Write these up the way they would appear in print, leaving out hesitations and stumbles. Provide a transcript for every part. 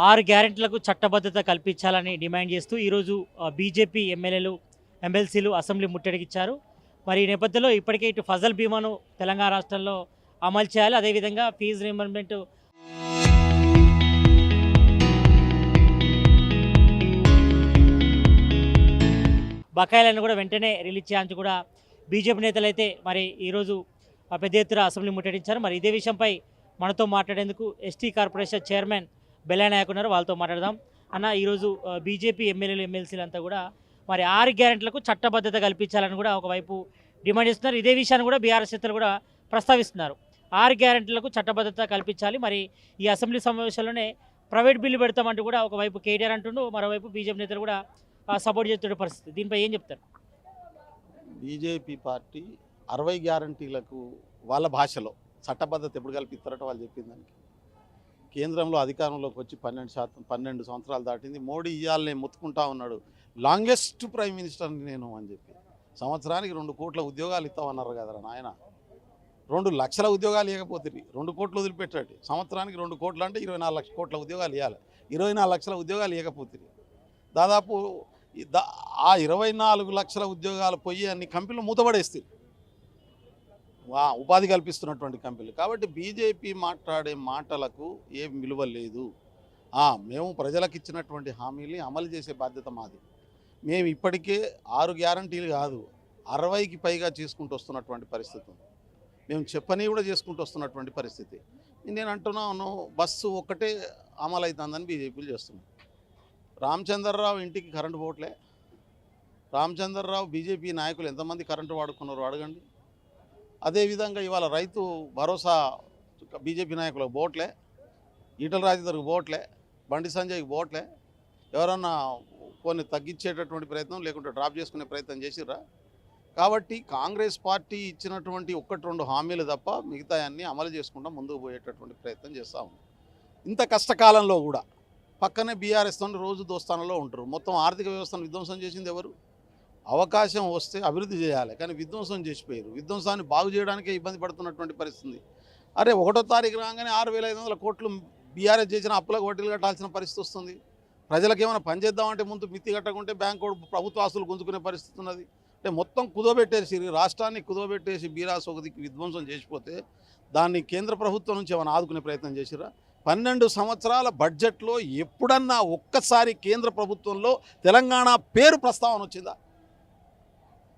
6 గ్యారెంటీలకు చట్టబద్ధత కల్పించాలని డిమాండ్ చేస్తూ ఈరోజు బీజేపీ ఎమ్మెల్యేలు, ఎమ్మెల్సీలు అసెంబ్లీ ముట్టడికిచ్చారు. మరి ఈ నేపథ్యంలో ఇప్పటికే ఇటు ఫజల్ బీమాను తెలంగాణ రాష్ట్రంలో అమలు చేయాలి. అదేవిధంగా ఫీజు రీయింబర్స్‌మెంట్ బకాయిలను కూడా వెంటనే రిలీజ్ చేయాలని కూడా బీజేపీ నేతలైతే మరి ఈరోజు పెద్ద ఎత్తున అసెంబ్లీ ముట్టడించారు. మరి ఇదే విషయంపై మనతో మాట్లాడేందుకు ST corporation chairman Bella Naik ఉన్నారు. వాళ్ళతో మాట్లాడదాం. అన్న, ఈరోజు బీజేపీ ఎమ్మెల్యేలు, ఎమ్మెల్సీలంతా కూడా మరి 6 గ్యారెంటీలకు చట్టబద్ధత కల్పించాలని కూడా ఒకవైపు డిమాండ్ చేస్తున్నారు. ఇదే విషయాన్ని కూడా బీఆర్ఎస్ నేతలు కూడా ప్రస్తావిస్తున్నారు. 6 గ్యారెంటీలకు చట్టబద్ధత కల్పించాలి, మరి ఈ అసెంబ్లీ సమావేశాల్లోనే ప్రైవేట్ బిల్లు పెడతామంటూ కూడా ఒకవైపు కేటీఆర్ అంటుండు, మరోవైపు బీజేపీ నేతలు కూడా సపోర్ట్ చేస్తున్న పరిస్థితి. దీనిపై ఏం చెప్తారు? బీజేపీ పార్టీ 60 గ్యారంటీలకు వాళ్ళ భాషలో చట్టబద్ధత ఎప్పుడు కల్పిస్తారట వాళ్ళు చెప్పిన దానికి. కేంద్రంలో అధికారంలోకి వచ్చి 12 సంవత్సరాలు దాటింది. మోడీ ఇవాళనే ముత్తుకుంటా ఉన్నాడు, లాంగెస్ట్ ప్రైమ్ మినిస్టర్ని నేను అని చెప్పి. సంవత్సరానికి 2 కోట్ల ఉద్యోగాలు ఇస్తామన్నారు కదరా నాయన. 2 లక్షల ఉద్యోగాలు ఇవ్వకపోతే 2 కోట్లు వదిలిపెట్టాడు. సంవత్సరానికి 2 కోట్లు అంటే 24 లక్షల కోట్ల ఉద్యోగాలు ఇవ్వాలి. 24 లక్షల ఉద్యోగాలు ఇవ్వకపోతే దాదాపు ఆ 24 లక్షల ఉద్యోగాలు పోయి అన్ని కంపెనీలు మూతపడేస్తాయి, ఉపాధి కల్పిస్తున్నటువంటి కంపెనీలు. కాబట్టి బీజేపీ మాట్లాడే మాటలకు ఏం విలువ లేదు. మేము ప్రజలకు ఇచ్చినటువంటి హామీని అమలు చేసే బాధ్యత మాది. మేము ఇప్పటికే 6 గ్యారంటీలు కాదు 60కి పైగా చేసుకుంటూ వస్తున్నటువంటి పరిస్థితి. మేము చెప్పని కూడా చేసుకుంటూ వస్తున్నటువంటి పరిస్థితి. నేను అంటున్నాను, బస్సు ఒక్కటే అమలు అవుతుందని బీజేపీలు చేస్తున్నాం. రామచంద్రరావు ఇంటికి కరెంటు పోవట్లే. రామచంద్రరావు బీజేపీ నాయకులు ఎంతమంది కరెంటు వాడుకున్నారో అడగండి. అదేవిధంగా ఇవాళ రైతు భరోసా బీజేపీ నాయకులకు పోవట్లే, ఈటల రాజేందర్కి పోవట్లే, బండి సంజయ్కి పోవట్లే. ఎవరన్నా కొన్ని తగ్గించేటటువంటి ప్రయత్నం లేకుంటే డ్రాప్ చేసుకునే ప్రయత్నం చేసిర్రా? కాబట్టి కాంగ్రెస్ పార్టీ ఇచ్చినటువంటి 1-2 హామీలు తప్ప మిగతా అన్నీ అమలు చేసుకుంటూ ముందుకు పోయేటటువంటి ప్రయత్నం చేస్తూ ఉంది. ఇంత కష్టకాలంలో కూడా పక్కనే బీఆర్ఎస్ తోని రోజు దోస్తానంలో ఉంటారు. మొత్తం ఆర్థిక వ్యవస్థను విధ్వంసం చేసింది ఎవరు? అవకాశం వస్తే అభివృద్ధి చేయాలి, కానీ విధ్వంసం చేసిపోయారు. విధ్వంసాన్ని బాగు చేయడానికే ఇబ్బంది పడుతున్నటువంటి పరిస్థితి. అరే 1వ తారీఖు రాగానే 6,500 కోట్లు బీఆర్ఎస్ చేసిన అప్పులకు వడ్డీలు కట్టాల్సిన పరిస్థితి వస్తుంది. ప్రజలకు ఏమైనా పని చేద్దామంటే ముందు మిత్తి కట్టకుంటే బ్యాంకు ప్రభుత్వ ఆస్తులు గుంజుకునే పరిస్థితి ఉన్నది. అంటే మొత్తం కుదోబెట్టేసి రాష్ట్రాన్ని కుదోబెట్టేసి బీరాస్ ఒక దిక్కు విధ్వంసం చేసిపోతే దాన్ని కేంద్ర ప్రభుత్వం నుంచి ఏమైనా ఆదుకునే ప్రయత్నం చేసిరా? 12 సంవత్సరాల బడ్జెట్లో ఎప్పుడన్నా ఒక్కసారి కేంద్ర ప్రభుత్వంలో తెలంగాణ పేరు ప్రస్తావన వచ్చిందా?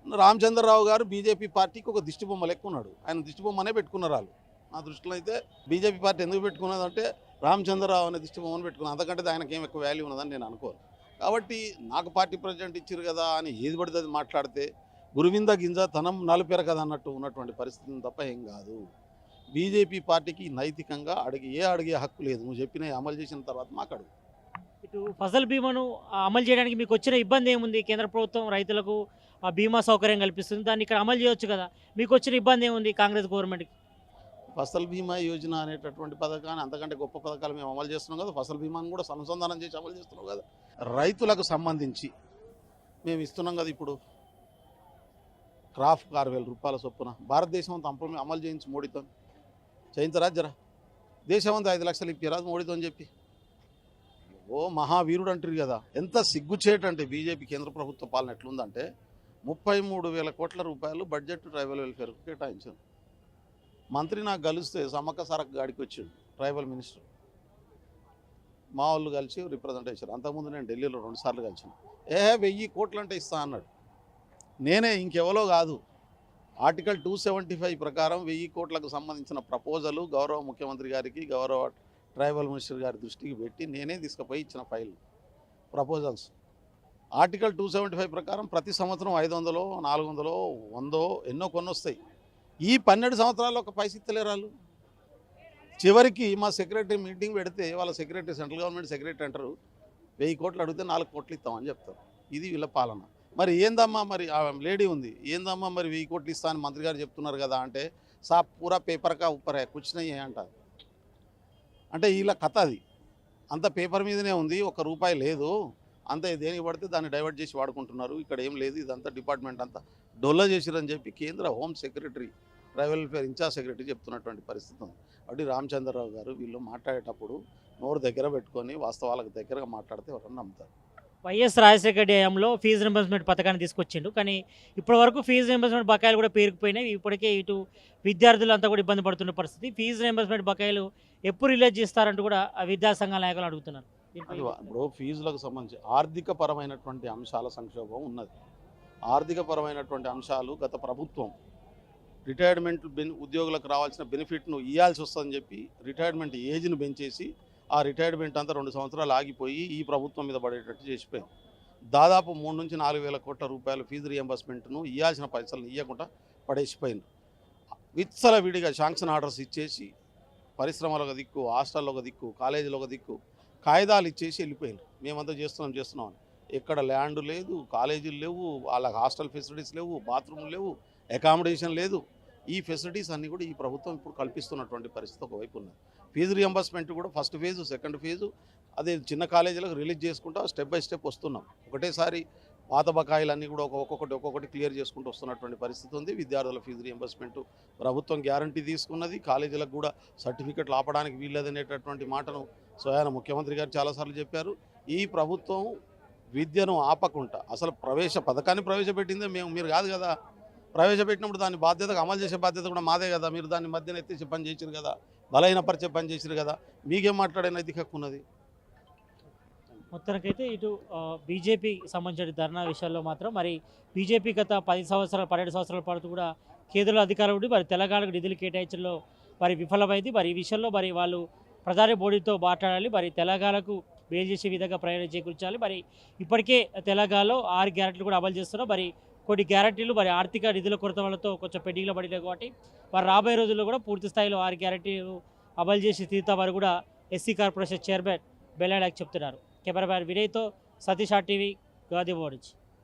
రామచంద్రరావు గారు బీజేపీ పార్టీకి ఒక దిష్టిబొమ్మ లెక్క ఉన్నాడు. ఆయన దిష్టిబొమ్మనే పెట్టుకున్నారు వాళ్ళు. నా దృష్టిలో అయితే బీజేపీ పార్టీ ఎందుకు పెట్టుకున్నదంటే రామచంద్రరావు అనే దిష్టిబొమ్మను పెట్టుకున్నాను. అంతకంటే ఆయనకి ఏం ఎక్కువ వాల్యూ ఉన్నదని నేను అనుకోను. కాబట్టి నాకు పార్టీ ప్రెసిడెంట్ ఇచ్చారు కదా అని ఏది పడితే అది మాట్లాడితే గురువింద గింజ తనం నలుపెర కదా అన్నట్టు ఉన్నటువంటి పరిస్థితిని తప్ప ఏం కాదు. బీజేపీ పార్టీకి నైతికంగా అడిగే హక్కు లేదు. నువ్వు చెప్పిన అమలు చేసిన తర్వాత మాకు అడుగు. ఇటు ఫసల్ బీమాను అమలు చేయడానికి మీకు వచ్చిన ఇబ్బంది ఏముంది? కేంద్ర ప్రభుత్వం రైతులకు బీమా సౌకర్యం కల్పిస్తుంది, దాన్ని ఇక్కడ అమలు చేయొచ్చు కదా. మీకు వచ్చిన ఇబ్బంది ఏముంది కాంగ్రెస్ గవర్నమెంట్కి? ఫసల్ బీమా యోజన అనేటటువంటి పథకాన్ని అంతకంటే గొప్ప పథకాలు మేము అమలు చేస్తున్నాం కదా. ఫసల్ బీమాను కూడా అనుసంధానం చేసి అమలు చేస్తున్నాం కదా. రైతులకు సంబంధించి మేము ఇస్తున్నాం కదా. ఇప్పుడు క్రాఫ్ట్ 6,000 రూపాయల చొప్పున భారతదేశం అంతా అమలు చేయించి మోడీతో చేయించరా జరా. దేశం అంతా 5 లక్షలు ఇప్పారా మోడీతో అని చెప్పి. ఓ మహావీరుడు అంటారు కదా. ఎంత సిగ్గుచేటంటే బీజేపీ కేంద్ర ప్రభుత్వ పాలన ఎట్లుందంటే 33,000 కోట్ల రూపాయలు బడ్జెట్ ట్రైబల్ వెల్ఫేర్కి కేటాయించాను. మంత్రి నాకు కలిస్తే సమ్మక్క సారక్క గాడికి వచ్చాడు ట్రైబల్ మినిస్టర్. మా వాళ్ళు కలిసి రిప్రజెంటేషన్. అంతకుముందు నేను ఢిల్లీలో 2 సార్లు కలిసాను. 1000 కోట్లు అంటే ఇస్తా అన్నాడు. నేనే, ఇంకెవరో కాదు. ఆర్టికల్ 275 ప్రకారం 1000 కోట్లకు సంబంధించిన ప్రపోజలు గౌరవ ముఖ్యమంత్రి గారికి, గౌరవ ట్రైబల్ మినిస్టర్ గారి దృష్టికి పెట్టి నేనే తీసుకుపోయి ఇచ్చిన ఫైల్ ప్రపోజల్స్. ఆర్టికల్ 275 ప్రకారం ప్రతి సంవత్సరం 500, 400, 100 ఎన్నో కొన్ని వస్తాయి. ఈ 12 సంవత్సరాల్లో ఒక పైసా ఇస్తలేరు వాళ్ళు. చివరికి మా సెక్రటరీ మీటింగ్ పెడితే వాళ్ళ సెక్రటరీ, సెంట్రల్ గవర్నమెంట్ సెక్రటరీ అంటారు 1000 కోట్లు అడిగితే 4 కోట్లు ఇస్తామని చెప్తారు. ఇది వీళ్ళ పాలన. మరి ఏందమ్మా, మరి ఆ లేడీ ఉంది, ఏందమ్మా మరి 1000 కోట్లు ఇస్తా అని మంత్రి గారు చెప్తున్నారు కదా అంటే పూరా పేపర్ కా ఉప్పర్ కుచ్ నహీ అంటారు. అంటే వీళ్ళ కథ అది. అంత పేపర్ మీదనే ఉంది, 1 రూపాయి లేదు. అంత దేనికి పడితే దాన్ని డైవర్ట్ చేసి వాడుకుంటున్నారు. ఇక్కడ ఏం లేదు, ఇదంతా డిపార్ట్మెంట్ అంతా డొల్ల చేసిరని చెప్పి కేంద్ర home secretary tribal welfare incharge secretary చెప్తున్నటువంటి పరిస్థితి ఉంది. కాబట్టి రామచంద్రరావు గారు వీళ్ళు మాట్లాడేటప్పుడు నోరు దగ్గర పెట్టుకొని వాస్తవాలకు దగ్గరగా మాట్లాడితే ఎవరన్నా నమ్ముతారు. వైఎస్ రాజశేఖర రెడ్డి హయాంలో ఫీజు రింబర్స్మెంట్ పథకాన్ని తీసుకొచ్చిండు. కానీ ఇప్పటి వరకు ఫీజు రింబర్స్మెంట్ బకాయిలు కూడా పేరుకుపోయినాయి. ఇప్పటికే ఇటు విద్యార్థులంతా కూడా ఇబ్బంది పడుతున్న పరిస్థితి. ఫీజు రింబర్స్మెంట్ బకాయిలు ఎప్పుడు రిలీజ్ చేస్తారంటూ కూడా ఆ విద్యా సంఘాల నాయకులు అడుగుతున్నారు. దీనిపై అది ఇప్పుడు ఫీజులకు సంబంధించి ఆర్థిక పరమైనటువంటి అంశాల సంక్షోభం ఉన్నది. ఆర్థిక పరమైనటువంటి అంశాలు గత ప్రభుత్వం రిటైర్మెంట్ ఉద్యోగులకు రావాల్సిన బెనిఫిట్ను ఇవ్వాల్సి వస్తుందని చెప్పి రిటైర్మెంట్ ఏజ్ను పెంచేసి ఆ రిటైర్మెంట్ అంతా 2 సంవత్సరాలు ఆగిపోయి ఈ ప్రభుత్వం మీద పడేటట్టు చేసిపోయింది. దాదాపు 3 నుంచి 4 వేల కోట్ల రూపాయల ఫీజు రియంబర్స్మెంట్ను ఇవ్వాల్సిన పైసలు ఇవ్వకుండా పడేసిపోయింది. విత్సల విడిగా శాంక్షన్ ఆర్డర్స్ ఇచ్చేసి పరిశ్రమలు ఒక దిక్కు, హాస్టల్లో ఒక దిక్కు, కాలేజీలో ఒక దిక్కు కాగితాలు ఇచ్చేసి వెళ్ళిపోయింది. మేమంతా చేస్తున్నాం అని. ఎక్కడ ల్యాండ్ లేదు, కాలేజీలు లేవు, వాళ్ళకి హాస్టల్ ఫెసిలిటీస్ లేవు, బాత్రూమ్లు లేవు, అకామిడేషన్ లేదు. ఈ ఫెసిలిటీస్ అన్నీ కూడా ఈ ప్రభుత్వం ఇప్పుడు కల్పిస్తున్నటువంటి పరిస్థితి ఒకవైపు ఉన్నది. ఫీజు రియంబర్స్మెంట్ కూడా ఫస్ట్ ఫేజు, సెకండ్ ఫేజు అదే చిన్న కాలేజీలకు రిలీజ్ చేసుకుంటూ స్టెప్ బై స్టెప్ వస్తున్నాం. ఒకటేసారి పాత బకాయిలన్నీ కూడా ఒక్కొక్కటి క్లియర్ చేసుకుంటూ వస్తున్నటువంటి పరిస్థితి ఉంది. విద్యార్థుల ఫీజు రియంబర్స్మెంట్ ప్రభుత్వం గ్యారంటీ తీసుకున్నది. కాలేజీలకు కూడా సర్టిఫికెట్లు ఆపడానికి వీల్లేదనేటటువంటి మాటను స్వయాన ముఖ్యమంత్రి గారు చాలాసార్లు చెప్పారు. ఈ ప్రభుత్వం విద్యను ఆపకుండా అసలు పథకాన్ని ప్రవేశపెట్టిందే మీరు కాదు కదా. ప్రవేశపెట్టినప్పుడు దాని బాధ్యతగా అమలు చేసే బాధ్యత కూడా మాదే కదా. మీరు దాన్ని మధ్యన ఎత్తేసి పని చేసిరు కదా, బలహీనపరిచే పని చేసిరు కదా. మీకేం మాట్లాడే నైతిక హక్కు ఉన్నది? మొత్తానికైతే ఇటు బీజేపీకి సంబంధించిన ధర్నా విషయాల్లో మాత్రం మరి బీజేపీ గత 12 సంవత్సరాల పాటు కూడా కేంద్రంలో అధికారం ఉండి మరి తెలంగాణకు నిధులు కేటాయించడంలో మరి విఫలమైంది. మరి ఈ విషయంలో మరి వాళ్ళు ప్రధాని మోడీతో మాట్లాడాలి. మరి తెలంగాణకు మేలు చేసే విధంగా ప్రయాణం చేకూర్చాలి. మరి ఇప్పటికే తెలంగాణలో 6 గ్యారెంటీలు కూడా అమలు చేస్తున్నారు. మరి కొన్ని గ్యారెంటీలు మరి ఆర్థిక నిధుల కొరత వల్లతో కొంచెం పెండింగ్లో పడినాయి కాబట్టి మరి రాబోయే రోజుల్లో కూడా పూర్తి స్థాయిలో 6 గ్యారెంటీలు అమలు చేసి తీరుతామని కూడా ఎస్సీ కార్పొరేషన్ చైర్మన్ బెల్లాడాక్ చెప్తున్నారు. కెమెరామ్యాన్ వినయ్తో సతీష్ RTV గాంధీభవన్ నుంచి.